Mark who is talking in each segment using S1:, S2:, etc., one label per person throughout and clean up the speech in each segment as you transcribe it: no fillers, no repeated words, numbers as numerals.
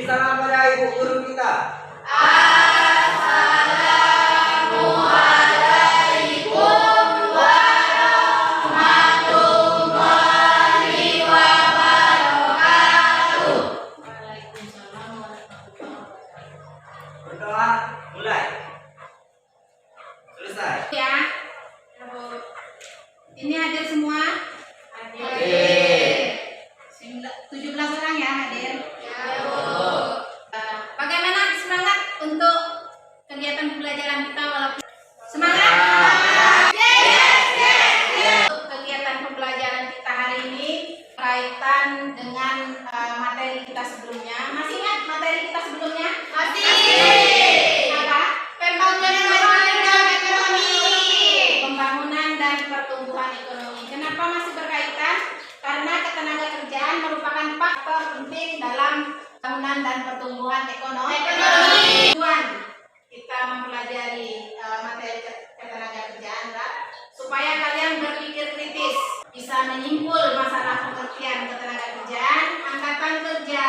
S1: salam pada ibu guru kita.
S2: Assalamualaikum warahmatullahi wabarakatuh. Waalaikumsalam warahmatullahi wabarakatuh.
S1: Berdoa mulai. Selesai.
S2: Ya. Ini hadir semua?
S1: Hadir.
S2: 17 orang ya hadir? Ya, Bu. Bagaimana semangat untuk kegiatan pembelajaran kita walaupun semangat? Untuk kegiatan pembelajaran kita hari ini kaitan dengan materi kita sebelumnya. Masih ingat materi kita sebelumnya? Masih. Apa? Pembangunan dan pertumbuhan ekonomi. Kenapa masih berkaitan? Karena ketenagakerjaan merupakan faktor penting dalam pembangunan dan pertumbuhan ekonomi. Tujuan kita mempelajari materi ketenagakerjaan supaya kalian berpikir kritis, bisa menyimpul masalah pengertian ketenagakerjaan, angkatan kerja,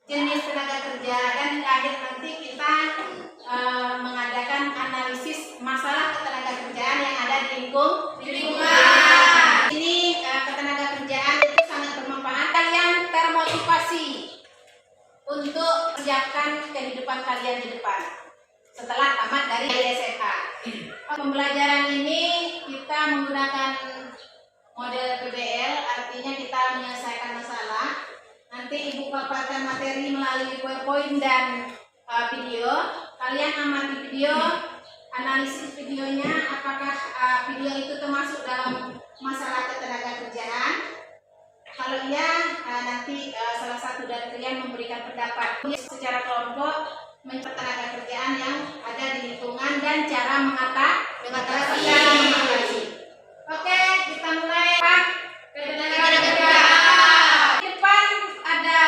S2: jenis tenaga kerja, dan di akhir nanti kita mengadakan analisis masalah ketenagakerjaan yang ada di lingkungan. Ini ketenagakerjaan itu sangat bermanfaat. Kalian termotivasi untuk menyiapkan kehidupan kalian di depan setelah tamat dari SMA. Pembelajaran ini kita menggunakan model PBL, artinya kita menyelesaikan masalah. Nanti Ibu paparkan materi melalui PowerPoint dan video. Kalian amati video, analisis videonya, apakah video itu termasuk dalam masalah ketenagakerjaan. Kalau iya, nanti salah satu dari kalian memberikan pendapat secara kelompok ketenagakerjaan yang ada di lingkungan dan cara mengatasi. Oke, kita mulai. Ketenagakerjaan. Di depan ada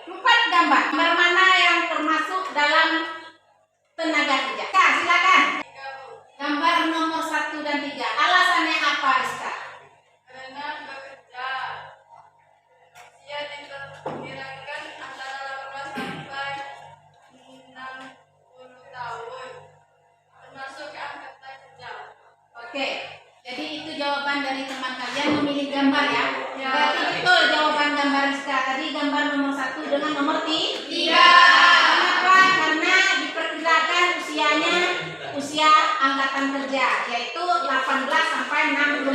S2: 4 gambar. Gambar mana yang termasuk dalam tenaga kerja? Kak, silakan. Gambar nomor 1 dan 3. Alasannya apa, Rizka?
S3: Karena bekerja usia diperkirakan antara 18 sampai 60 tahun, termasuk angkatan kerja.
S2: Oke, jadi itu jawaban dari teman kalian memilih gambar ya? Berarti betul jawaban gambar Rizka. Tadi gambar nomor 1 dengan nomor 3. Kenapa? Karena diperkirakan usianya usia angkatan kerja, yaitu 18 sampai 64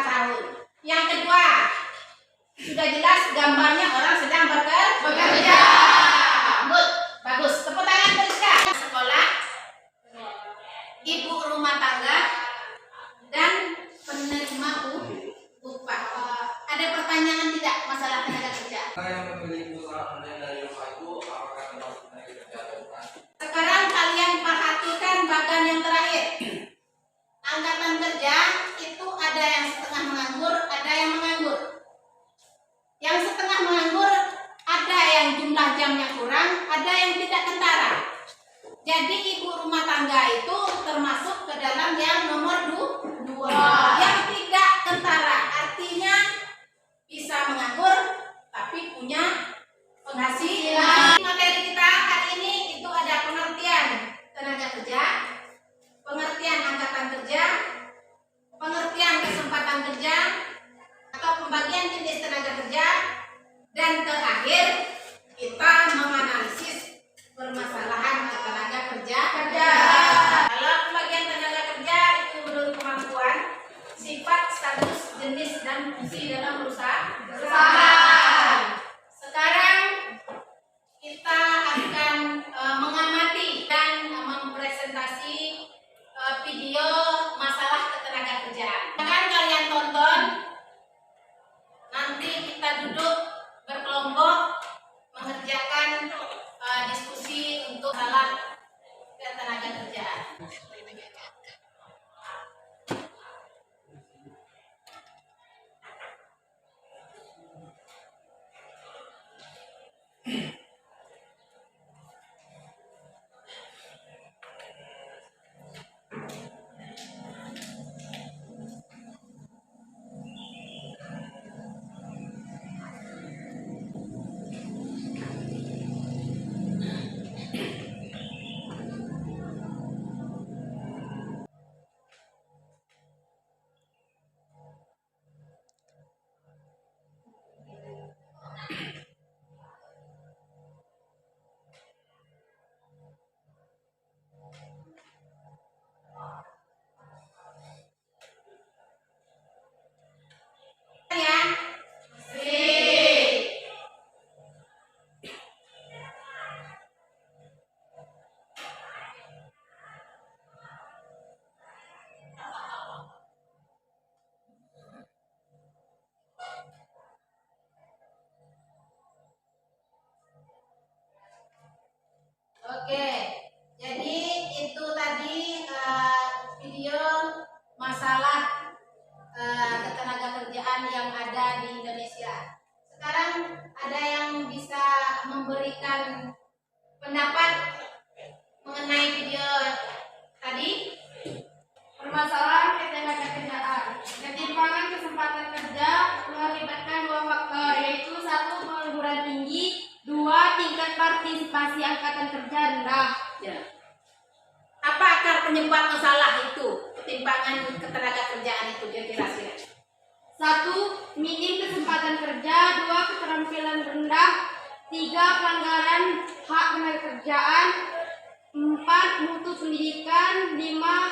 S2: tahun. Yang kedua, sudah jelas gambarnya orang sedang bekerja. Good, bagus. Tepuk tangan untuk Rizka. Sekolah, ibu rumah tangga, dan penerima upah. Ada pertanyaan tidak masalah tenaga kerja?
S1: Yang memiliki usaha online dari rumah itu apakah termasuk tenaga kerja atau bukan?
S2: Sekarang kalian perhatikan bagian yang terakhir. Angkatan kerja itu ada yang setengah menganggur, ada yang menganggur. Yang setengah menganggur ada yang jumlah jamnya kurang, ada yang tidak kentara. Jadi ibu rumah tangga itu termasuk ke dalam yang nomor 2. Yang tidak kentara, artinya bisa menganggur tapi punya penghasilan. Materi kita hari ini itu ada pengertian tenaga kerja, pengertian angkatan kerja, pengertian kesempatan kerja atau pembagian jenis tenaga kerja, dan terakhir kita menganalisis permasalahan tenaga kerja. Kalau pembagian tenaga kerja itu menurut memberikan pendapat mengenai video tadi.
S3: Permasalahan ketenagakerjaan. Ketimpangan kesempatan kerja melibatkan dua faktor, yaitu satu pengangguran tinggi, dua tingkat partisipasi angkatan kerja rendah.
S2: Ya. Apa akar penyebab masalah itu? Ketimpangan ketenagakerjaan itu kira-kira.
S3: Satu, minim kesempatan kerja. Dua, keterampilan rendah. Tiga, pelanggaran hak ketenagakerjaan. Empat, mutu pendidikan. Lima,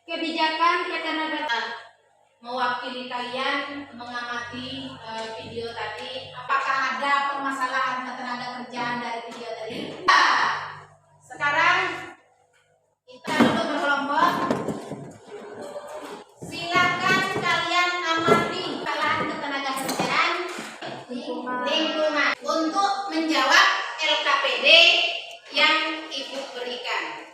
S3: kebijakan ketenagakerjaan.
S2: Mewakili kalian mengamati video tadi, apakah ada permasalahan ketenagakerjaan dari video tadi? Sekarang kita duduk berkelompok. Silakan kalian amati kesalahan ketenagakerjaan lingkungan untuk menjawab LKPD yang Ibu berikan.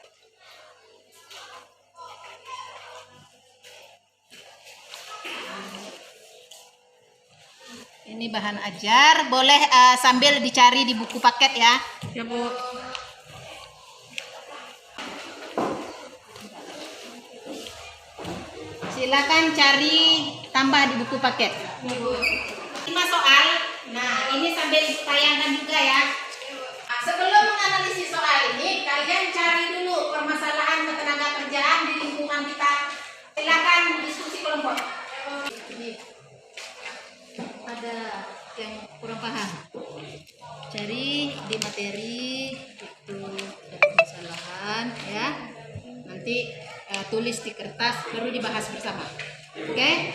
S2: Ini bahan ajar, boleh sambil dicari di buku paket ya.
S3: Ya, Bu.
S2: Silakan cari tambah di buku paket. 5 soal. Nah, ini sambil tayangkan juga ya. Nah, sebelum menganalisis soal ini, kalian cari dulu permasalahan ketenagakerjaan di lingkungan kita. Silakan diskusi kelompok. Ada yang kurang paham, cari di materi itu permasalahan ya, nanti tulis di kertas baru dibahas bersama. Oke?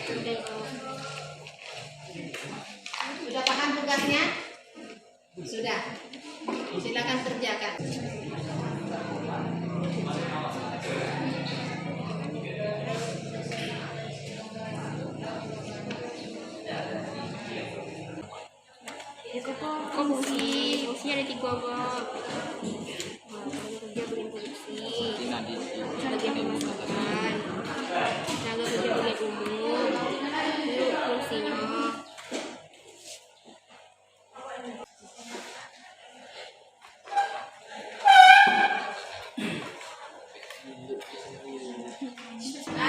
S2: Sudah paham tugasnya? Sudah. Silakan kerjakan.
S3: Fungsi ada 3, Bob. Kerja bagian fungsi, bagian pemasukan, tenaga kerja bagian umum, itu fungsinya.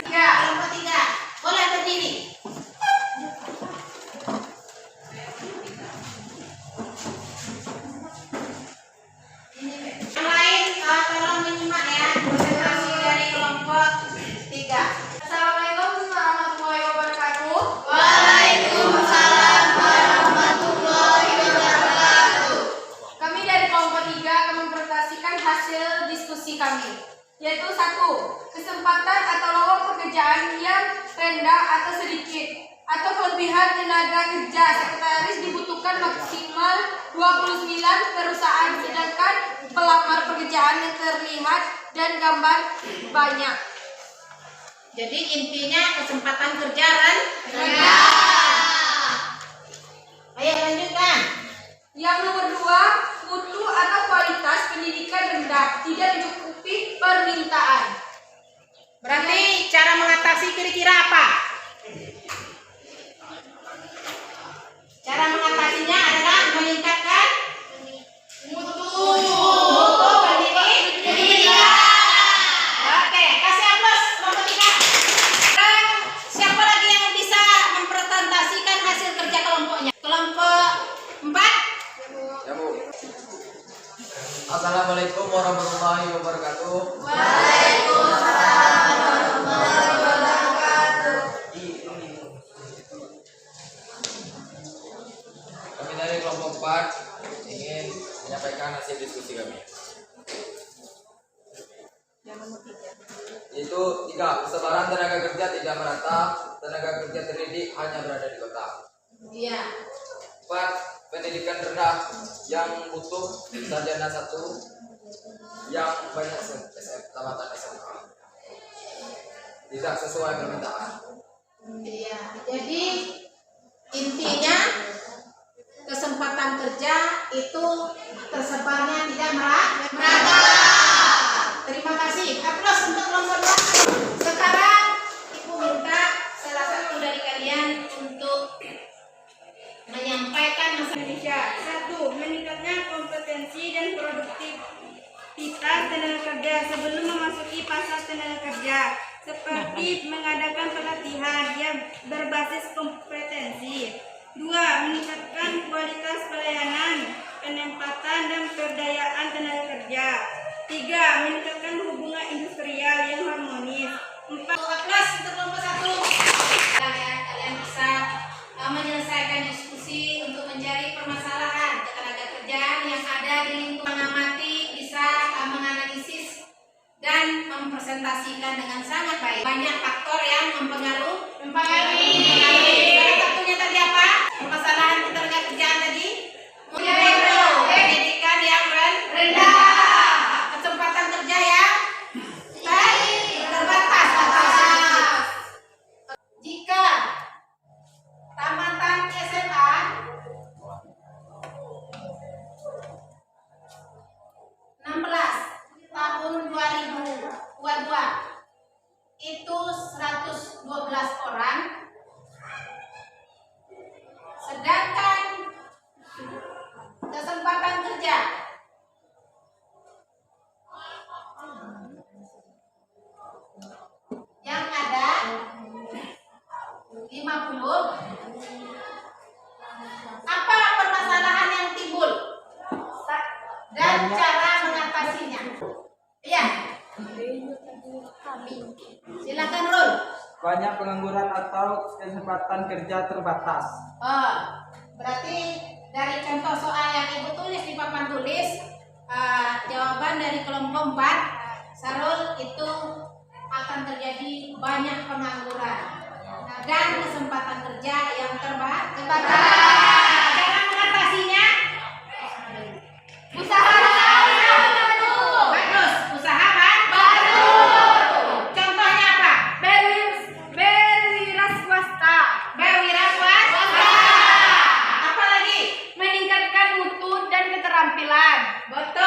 S2: Kelompok 3, boleh berdiri. Yang lain tolong menyimak ya, presentasi dari kelompok 3.
S3: Assalamualaikum warahmatullahi wabarakatuh.
S2: Waalaikumsalam warahmatullahi wabarakatuh.
S3: Kami dari kelompok 3 akan mempresentasikan hasil diskusi kami, yaitu 1. Kesempatan atau lowong pekerjaan yang rendah atau sedikit, atau kelebihan tenaga kerja sekretaris dibutuhkan maksimal 29 perusahaan, sedangkan pelamar pekerjaan yang terlihat dan gambar banyak.
S2: Jadi intinya kesempatan kerja rendah. Ayo lanjutkan.
S3: Yang nomor 2, mutu atau kualitas pendidikan rendah, tidak mencukupi permintaan.
S2: Berarti cara mengatasi kira-kira apa? Cara mengatasinya adalah meningkatkan mutu pendidikan. Oke, kasih aplaus kelompok 3. Sekarang siapa lagi yang bisa mempresentasikan hasil kerja kelompoknya? Kelompok 4.
S1: Ya, Bu. Assalamualaikum warahmatullahi wabarakatuh.
S2: Waalaikumsalam warahmatullahi wabarakatuh.
S1: Kami dari kelompok 4 ingin menyampaikan hasil diskusi kami. Yaitu 3, kesebaran tenaga kerja tidak merata, tenaga kerja terdidik hanya berada di kota.
S2: Iya.
S1: 4, pendidikan rendah yang butuh sarjana 1 yang banyak tamatan SMA. Tidak sesuai permintaan.
S2: Iya. Jadi intinya kesempatan kerja itu tersebarnya tidak merata. Terima kasih. Aplaus untuk kelompok 2. Sekarang Ibu minta salah satu dari kalian untuk menyampaikan masalah
S3: Indonesia. 1. Meningkatnya kompetensi
S4: kompetensi dan produktivitas tenaga kerja sebelum memasuki pasar tenaga kerja, seperti mengadakan pelatihan yang berbasis kompetensi. 2. Meningkatkan kualitas pelayanan, penempatan dan pemberdayaan tenaga kerja. 3. Meningkatkan hubungan industrial yang harmonis. 4.
S2: Kelas untuk kelompok 1. Kalian bisa menyelesaikan diskusi untuk mencari permasalahan ketenaga kerjaan yang ada di lingkungan, mengamati, bisa menganalisis dan mempresentasikan dengan sangat baik. Banyak faktor yang mempengaruhi. Salah satunya tadi apa? Permasalahan ketenaga kerjaan tadi. Pendidikan yang rendah, kesempatan kerja yang terbatas. Jika tamatan SMA tahun 2022 itu 112 orang, sedangkan kesempatan kerja yang ada 50. Apa permasalahan yang timbul dan cara mengatasinya? Iya. Silakan Rul.
S5: Banyak pengangguran atau kesempatan kerja terbatas.
S2: Oh, berarti dari contoh soal yang Ibu tulis di papan tulis, jawaban dari kelompok 4, Sarul, itu akan terjadi banyak pengangguran dan kesempatan kerja yang terbatas. Cara mengatasinya, usaha baru. Bagus, usaha baru. Contohnya apa?
S3: Berwira swasta.
S2: Berwira swasta. Apa lagi?
S3: Meningkatkan mutu dan keterampilan.
S2: Betul.